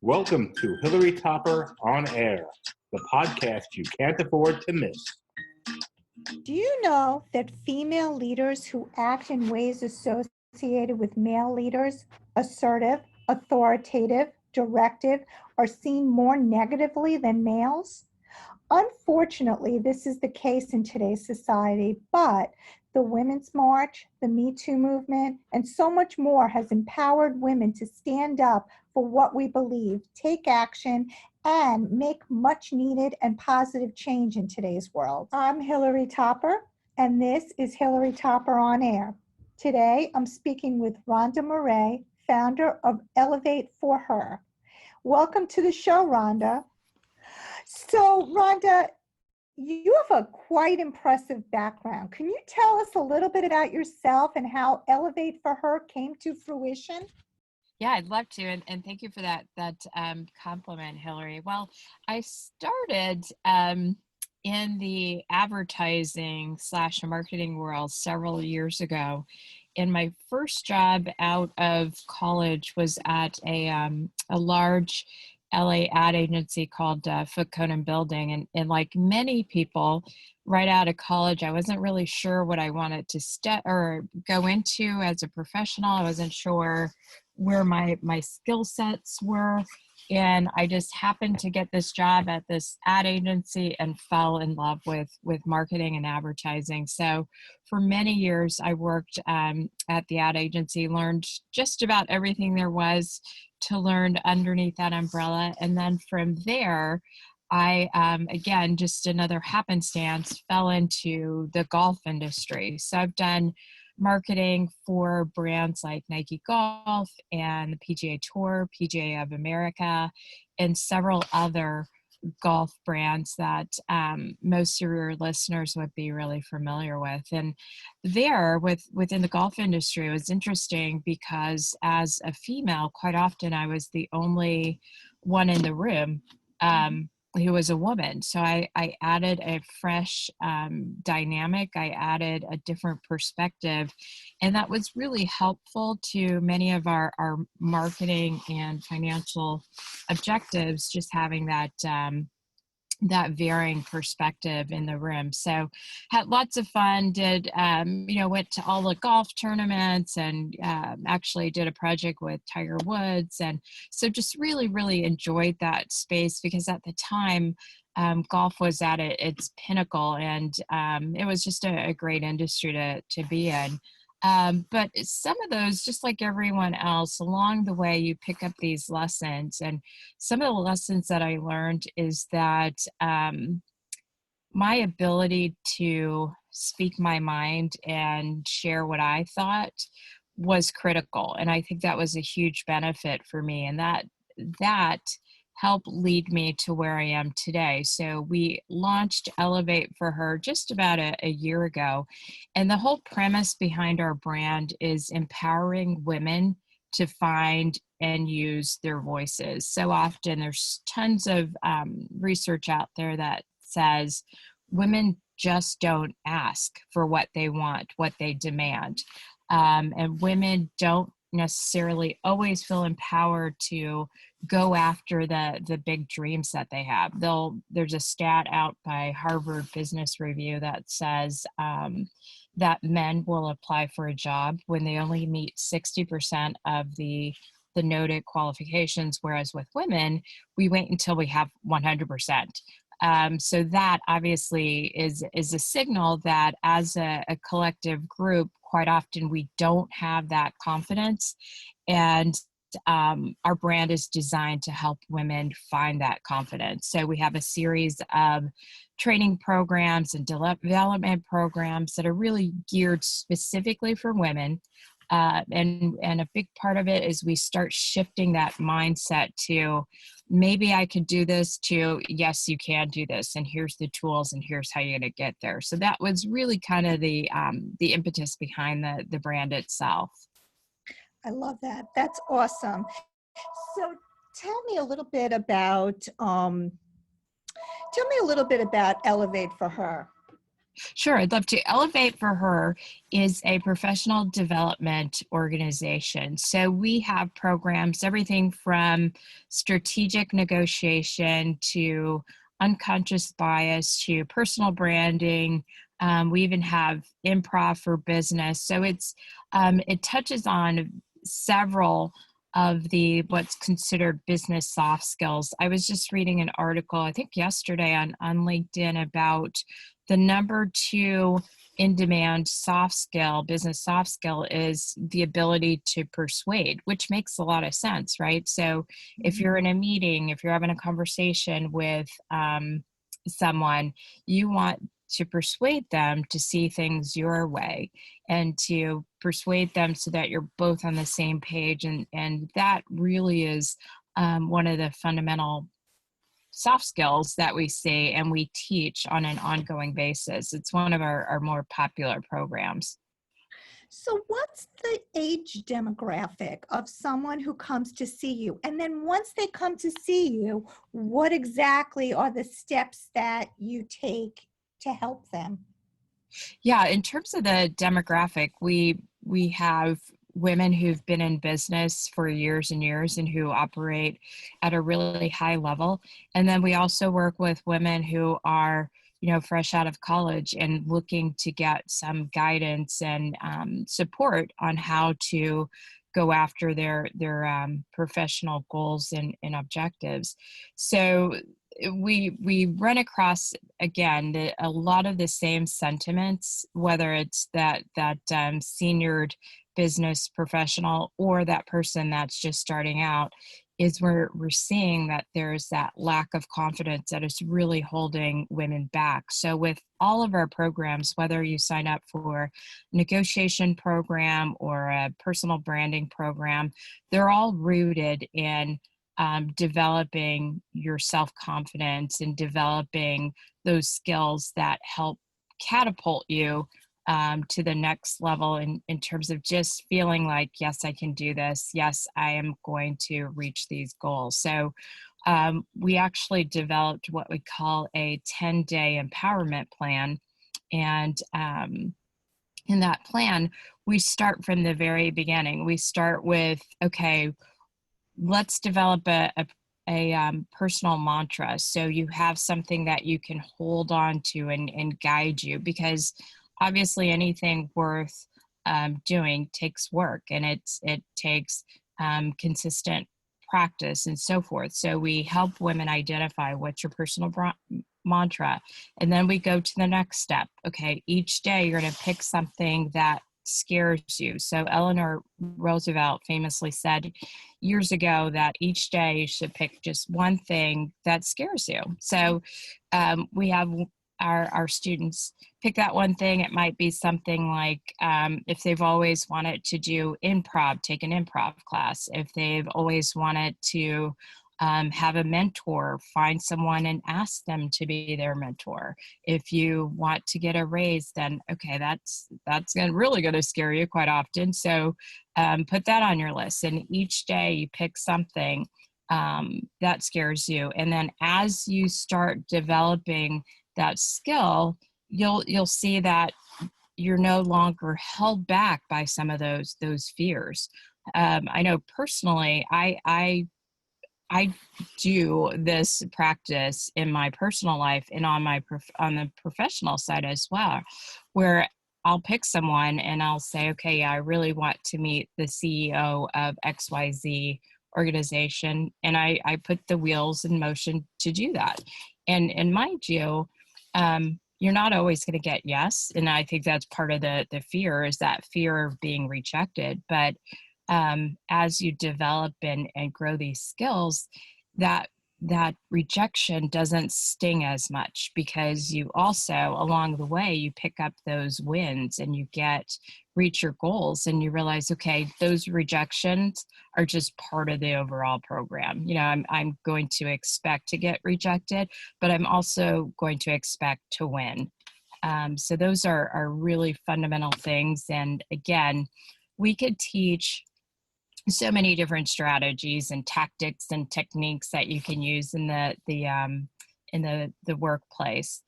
Welcome to Hilary Topper On Air, the podcast you can't afford to miss. Do you know that female leaders who act in ways associated with male leaders, assertive, authoritative, directive, are seen more negatively than males? Unfortunately, this is the case in today's society, but the Women's March, the Me Too movement, and so much more has empowered women to stand up for what we believe, take action, and make much needed and positive change in today's world. I'm Hilary Topper, and this is Hilary Topper On Air. Today, I'm speaking with Rhonda Moret, founder of Elevate for Her. Welcome to the show, Rhonda. So, Rhonda, you have a quite impressive background. Can you tell us a little bit about yourself and how Elevate for Her came to fruition? Yeah, I'd love to, and thank you for that compliment, Hilary. Well, I started in the advertising / marketing world several years ago. And my first job out of college was at a large LA ad agency called Foot Cone and Building. And like many people, right out of college, I wasn't really sure what I wanted to go into as a professional. I wasn't sure where my skill sets were. And I just happened to get this job at this ad agency and fell in love with marketing and advertising. So for many years, I worked at the ad agency, learned just about everything there was to learn underneath that umbrella. And then from there, I, again, just another happenstance, fell into the golf industry. So I've done marketing for brands like Nike Golf and the PGA Tour, PGA of America, and several other golf brands that most of your listeners would be really familiar with. And there, within the golf industry, it was interesting because as a female, quite often I was the only one in the room who was a woman. So I added a fresh dynamic. I added a different perspective. And that was really helpful to many of our marketing and financial objectives, just having that varying perspective in the room. So had lots of fun, went to all the golf tournaments and actually did a project with Tiger Woods. And so just really, really enjoyed that space because at the time, golf was at its pinnacle and it was just a great industry to be in. But some of those, just like everyone else, along the way, you pick up these lessons. And some of the lessons that I learned is that my ability to speak my mind and share what I thought was critical. And I think that was a huge benefit for me. And that helped lead me to where I am today. So we launched Elevate for Her just about a year ago. And the whole premise behind our brand is empowering women to find and use their voices. So often there's tons of research out there that says women just don't ask for what they want, what they demand. And women don't necessarily always feel empowered to go after the big dreams that they have. There's a stat out by Harvard Business Review that says that men will apply for a job when they only meet 60% of the noted qualifications, whereas with women, we wait until we have 100%. So that obviously is a signal that as a collective group, quite often we don't have that confidence. And our brand is designed to help women find that confidence. So we have a series of training programs and development programs that are really geared specifically for women. And a big part of it is we start shifting that mindset to maybe I could do this to yes, you can do this. And here's the tools and here's how you're going to get there. So that was really kind of the impetus behind the brand itself. I love that. That's awesome. So tell me a little bit about Elevate for Her. Sure, I'd love to. Elevate for her is a professional development organization. So we have programs, everything from strategic negotiation to unconscious bias to personal branding. We even have improv for business. So it touches on several of the what's considered business soft skills. I was just reading an article, I think yesterday on LinkedIn about the number 2 in-demand soft skill, business soft skill, is the ability to persuade, which makes a lot of sense, right? So if you're in a meeting, if you're having a conversation with someone, you want to persuade them to see things your way and to persuade them so that you're both on the same page. And that really is one of the fundamental soft skills that we see and we teach on an ongoing basis. It's one of our more popular programs. So what's the age demographic of someone who comes to see you? And then once they come to see you, what exactly are the steps that you take to help them? Yeah, in terms of the demographic, we have women who've been in business for years and years and who operate at a really high level. And then we also work with women who are, fresh out of college and looking to get some guidance and support on how to go after their professional goals and objectives. So we run across, again, a lot of the same sentiments, whether it's that seniored business professional or that person that's just starting out, is we're seeing that there's that lack of confidence that is really holding women back. So with all of our programs, whether you sign up for a negotiation program or a personal branding program, they're all rooted in developing your self-confidence and developing those skills that help catapult you to the next level in terms of just feeling like, yes, I can do this. Yes, I am going to reach these goals. So we actually developed what we call a 10-day empowerment plan. And in that plan, we start from the very beginning. We start with, okay, let's develop a personal mantra. So you have something that you can hold on to and guide you, because obviously anything worth doing takes work, and it takes consistent practice and so forth. So we help women identify what's your personal mantra, and then we go to the next step. Okay, each day you're going to pick something that scares you. So Eleanor Roosevelt famously said years ago that each day you should pick just one thing that scares you. So we have our students pick that one thing. It might be something like if they've always wanted to do improv, take an improv class. If they've always wanted to have a mentor, find someone and ask them to be their mentor. If you want to get a raise, then okay, that's really going to scare you quite often. So put that on your list, and each day you pick something that scares you. And then as you start developing that skill, you'll see that you're no longer held back by some of those fears. I know personally, I do this practice in my personal life and on the professional side as well, where I'll pick someone and I'll say, okay, I really want to meet the CEO of XYZ organization. And I put the wheels in motion to do that. And mind you, you're not always going to get yes. And I think that's part of the fear, is that fear of being rejected. But as you develop and grow these skills, that rejection doesn't sting as much, because you also, along the way, you pick up those wins and you reach your goals, and you realize, okay, those rejections are just part of the overall program. I'm going to expect to get rejected, but I'm also going to expect to win. So those are really fundamental things. And again, we could teach so many different strategies and tactics and techniques that you can use in the workplace.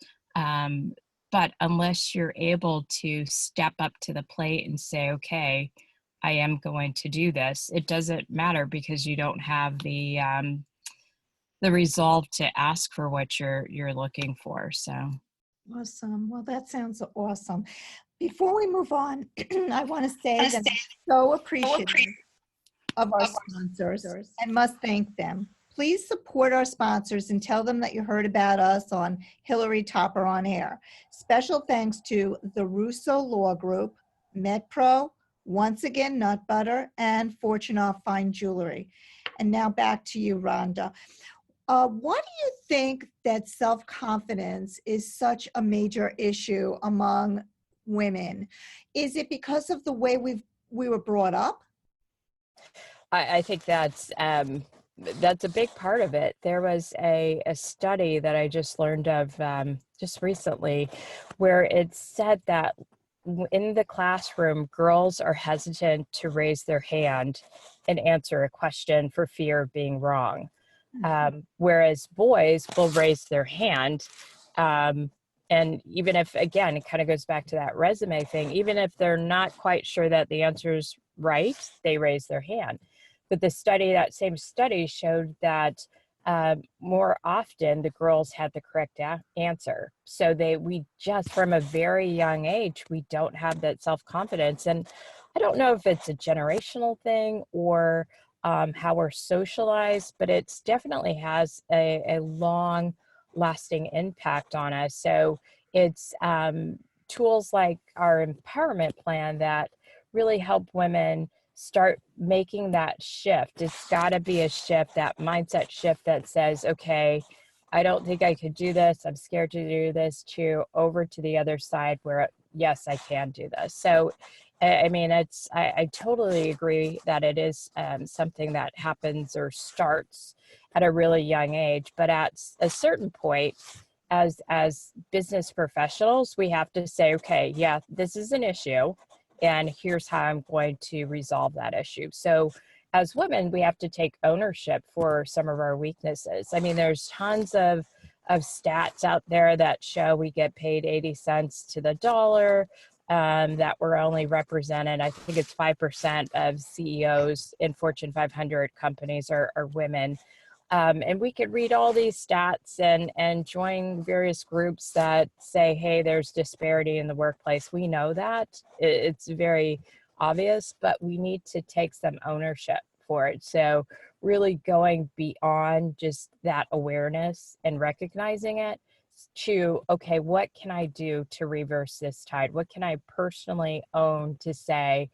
But unless you're able to step up to the plate and say, okay, I am going to do this, it doesn't matter because you don't have the resolve to ask for what you're looking for. So Awesome. Well, that sounds awesome. Before we move on, I want to say that I'm so appreciative of our sponsors and must thank them. Please support our sponsors and tell them that you heard about us on Hilary Topper On Air. Special thanks to the Russo Law Group, MedPro, Once Again Nut Butter, and Fortunoff Fine Jewelry. And now back to you, Rhonda. Why do you think that self-confidence is such a major issue among women? Is it because of the way we were brought up? I think that's a big part of it. There was a study that I just learned of just recently where it said that in the classroom, girls are hesitant to raise their hand and answer a question for fear of being wrong. Whereas boys will raise their hand. And even if, again, it kind of goes back to that resume thing, even if they're not quite sure that the answer is right, they raise their hand. But that same study showed that more often the girls had the correct answer. So we just, from a very young age, we don't have that self-confidence. And I don't know if it's a generational thing or how we're socialized, but it definitely has a long lasting impact on us. So it's tools like our empowerment plan that really help women start making that shift. It's got to be a shift, that mindset shift that says, okay, I don't think I could do this, I'm scared to do this, to over to the other side where, yes, I can do this. So I mean, I totally agree that it is something that happens or starts at a really young age, but at a certain point, as business professionals, we have to say, okay, yeah, this is an issue, and here's how I'm going to resolve that issue. So as women, we have to take ownership for some of our weaknesses. I mean, there's tons of stats out there that show we get paid 80 cents to the dollar, that we're only represented, I think it's 5% of CEOs in Fortune 500 companies are women. And we could read all these stats and join various groups that say, hey, there's disparity in the workplace. We know that. It's very obvious, but we need to take some ownership for it. So really going beyond just that awareness and recognizing it to, okay, what can I do to reverse this tide? What can I personally own to say,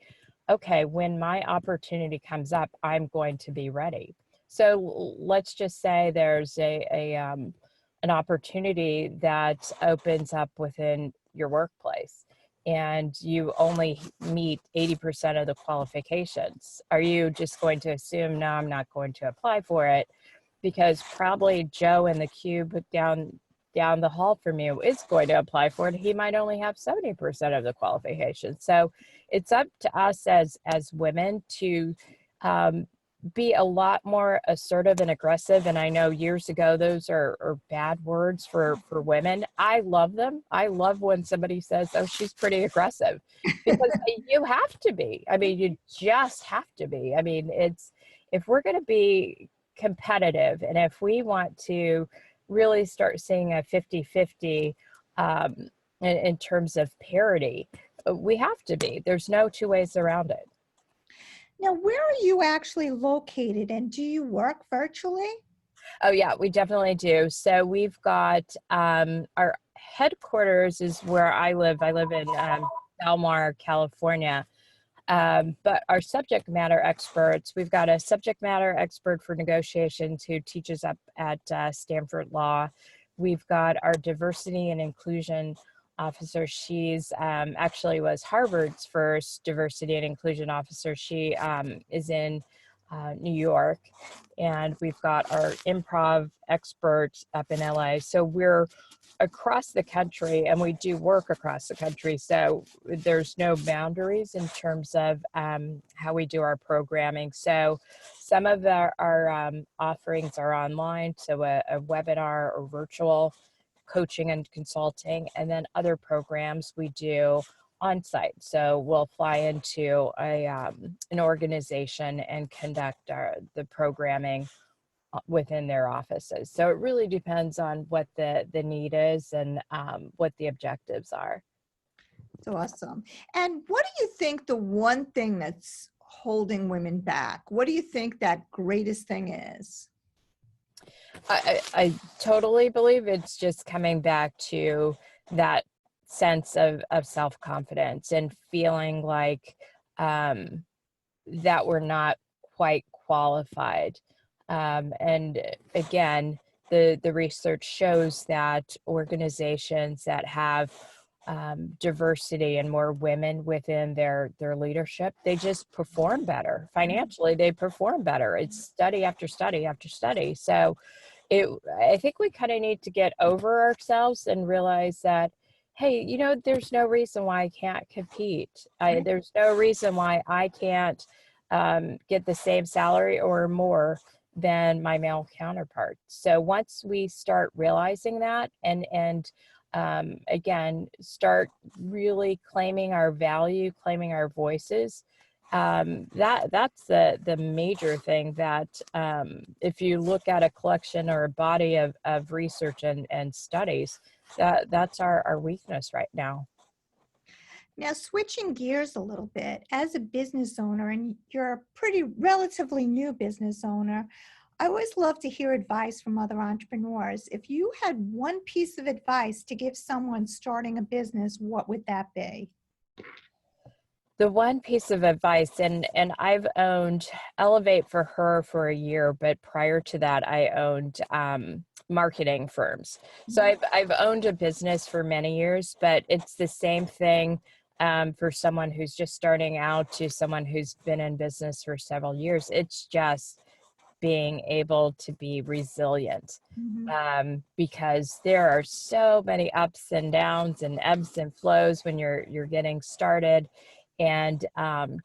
okay, when my opportunity comes up, I'm going to be ready. So let's just say there's an opportunity that opens up within your workplace and you only meet 80% of the qualifications. Are you just going to assume, no, I'm not going to apply for it? Because probably Joe in the cube down the hall from you is going to apply for it. He might only have 70% of the qualifications. So it's up to us as women to be a lot more assertive and aggressive. And I know years ago, those are bad words for women. I love them. I love when somebody says, oh, she's pretty aggressive, because you have to be. I mean, you just have to be. I mean, if we're going to be competitive and if we want to really start seeing a 50-50 in terms of parity, we have to be. There's no two ways around it. Now, where are you actually located, and do you work virtually? Oh, yeah, we definitely do. So we've got our headquarters is where I live. I live in Del Mar, California. But our subject matter experts, we've got a subject matter expert for negotiations who teaches up at Stanford Law. We've got our diversity and inclusion officer. She's actually was Harvard's first diversity and inclusion officer. She is in New York. And we've got our improv experts up in LA. So we're across the country and we do work across the country. So there's no boundaries in terms of how we do our programming. So some of our offerings are online. So a webinar or virtual coaching and consulting, and then other programs we do on site. So we'll fly into an organization and conduct the programming within their offices. So it really depends on what the need is and what the objectives are. It's awesome. And what do you think the one thing that's holding women back? What do you think that greatest thing is? I totally believe it's just coming back to that sense of self-confidence and feeling like that we're not quite qualified. And again, the research shows that organizations that have diversity and more women within their leadership, they just perform better. Financially, they perform better. It's study after study after study. So I think we kind of need to get over ourselves and realize that, hey, you know, there's no reason why I can't compete. There's no reason why I can't get the same salary or more than my male counterparts. So once we start realizing that and again, start really claiming our value, claiming our voices, that's the major thing that if you look at a collection or a body of research and studies, that's our weakness right now. Now, switching gears a little bit, as a business owner, and you're a pretty relatively new business owner, I always love to hear advice from other entrepreneurs. If you had one piece of advice to give someone starting a business, what would that be? The one piece of advice, and I've owned Elevate for Her for a year, but prior to that, I owned marketing firms. So I've owned a business for many years, but it's the same thing for someone who's just starting out to someone who's been in business for several years. It's just being able to be resilient, because there are so many ups and downs and ebbs and flows when you're getting started, and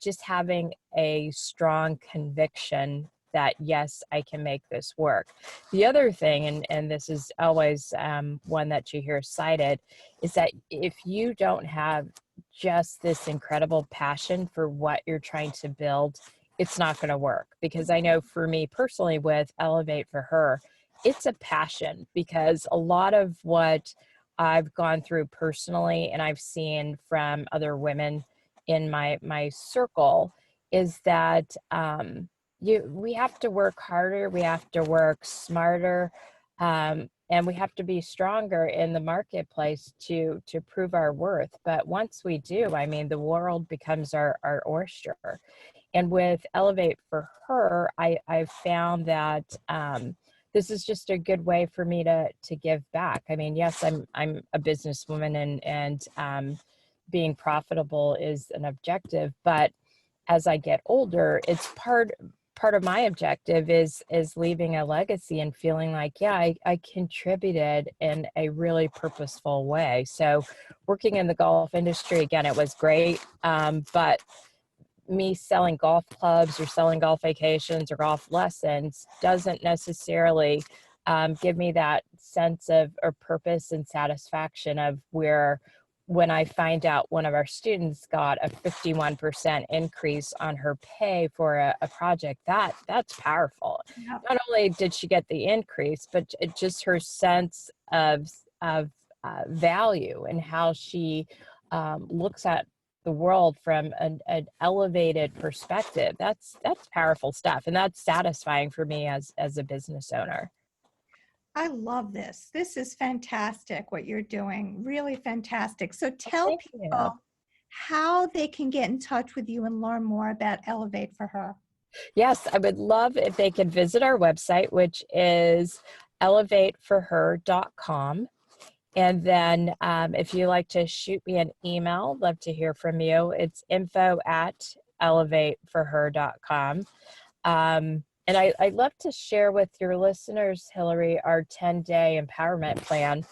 just having a strong conviction that, yes, I can make this work. The other thing, and this is always one that you hear cited, is that if you don't have just this incredible passion for what you're trying to build, it's not going to work. Because I know for me personally with Elevate for Her, it's a passion, because a lot of what I've gone through personally and I've seen from other women in my circle is that we have to work harder, we have to work smarter, and we have to be stronger in the marketplace to prove our worth. But once we do, I mean, the world becomes our oyster. And with Elevate for Her, I've found that this is just a good way for me to give back. I mean, yes, I'm a businesswoman, and being profitable is an objective, but as I get older, it's part of my objective is leaving a legacy and feeling like, yeah, I contributed in a really purposeful way. So working in the golf industry, again, it was great, but me selling golf clubs or selling golf vacations or golf lessons doesn't necessarily give me that sense of or purpose and satisfaction of where, when I find out one of our students got a 51% increase on her pay for a project, that's powerful. Yep. Not only did she get the increase, but just her sense of value and how she looks at the world from an elevated perspective. That's powerful stuff, and that's satisfying for me as a business owner. I love this. This is fantastic what you're doing. Really fantastic. So tell people how they can get in touch with you and learn more about Elevate for Her. Yes, I would love if they could visit our website, which is elevateforher.com. And then if you like to shoot me an email, love to hear from you. It's info@elevateforher.com. And I'd love to share with your listeners, Hilary, our 10-day empowerment plan.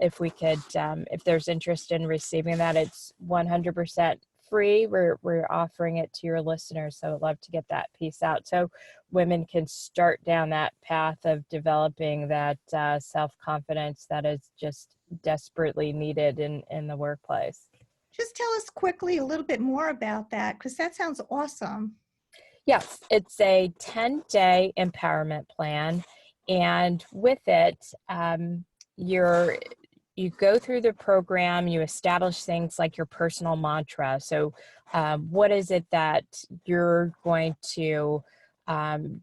If we could, if there's interest in receiving that, it's 100% free. We're offering it to your listeners. So I'd love to get that piece out so women can start down that path of developing that self-confidence that is just desperately needed in the workplace. Just tell us quickly a little bit more about that, because that sounds awesome. Yes, it's a 10-day empowerment plan. And with it, you go through the program, you establish things like your personal mantra. So what is it that you're going to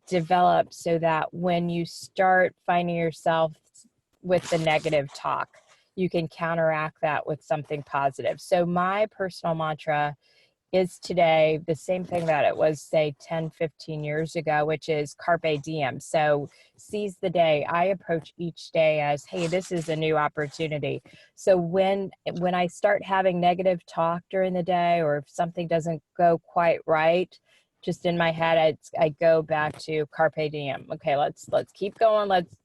develop so that when you start finding yourself with the negative talk, you can counteract that with something positive. So my personal mantra is today the same thing that it was, say, 10, 15 years ago, which is carpe diem. So seize the day. I approach each day as, hey, this is a new opportunity. So when I start having negative talk during the day, or if something doesn't go quite right, just in my head, I go back to carpe diem. Okay, let's keep going. Let's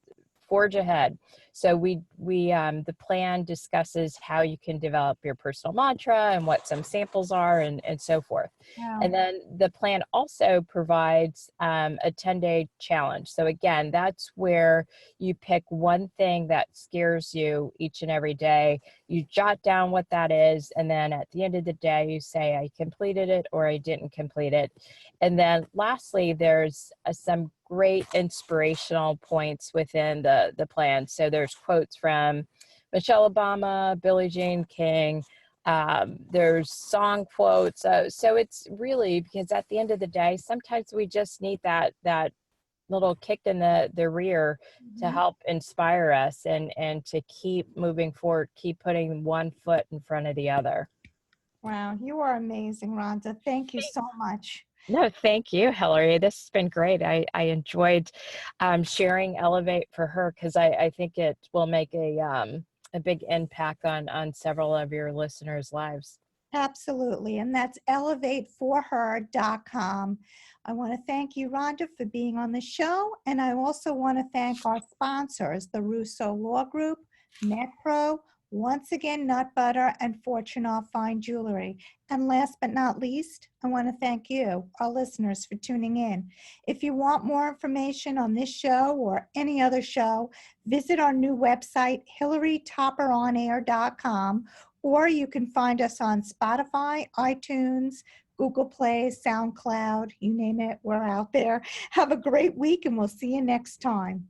forge ahead. So the plan discusses how you can develop your personal mantra and what some samples are and so forth. Wow. And then the plan also provides a 10-day challenge. So again, that's where you pick one thing that scares you each and every day. You jot down what that is. And then at the end of the day, you say, I completed it or I didn't complete it. And then lastly, there's some great inspirational points within the plan. So there's quotes from Michelle Obama, Billie Jean King. There's song quotes. So it's really, because at the end of the day, sometimes we just need that little kick in the rear to help inspire us and to keep moving forward, keep putting one foot in front of the other. Wow, you are amazing, Rhonda. Thank you so much. No, thank you, Hilary. This has been great. I enjoyed sharing Elevate for her, because I think it will make a big impact on several of your listeners' lives. Absolutely. And that's elevateforher.com. I want to thank you, Rhonda, for being on the show. And I also want to thank our sponsors, the Russo Law Group, MetPro, once again, Nut Butter, and Fortunoff Fine Jewelry. And last but not least, I want to thank you, our listeners, for tuning in. If you want more information on this show or any other show, visit our new website, hilarytopperonair.com, or you can find us on Spotify, iTunes, Google Play, SoundCloud, you name it, we're out there. Have a great week, and we'll see you next time.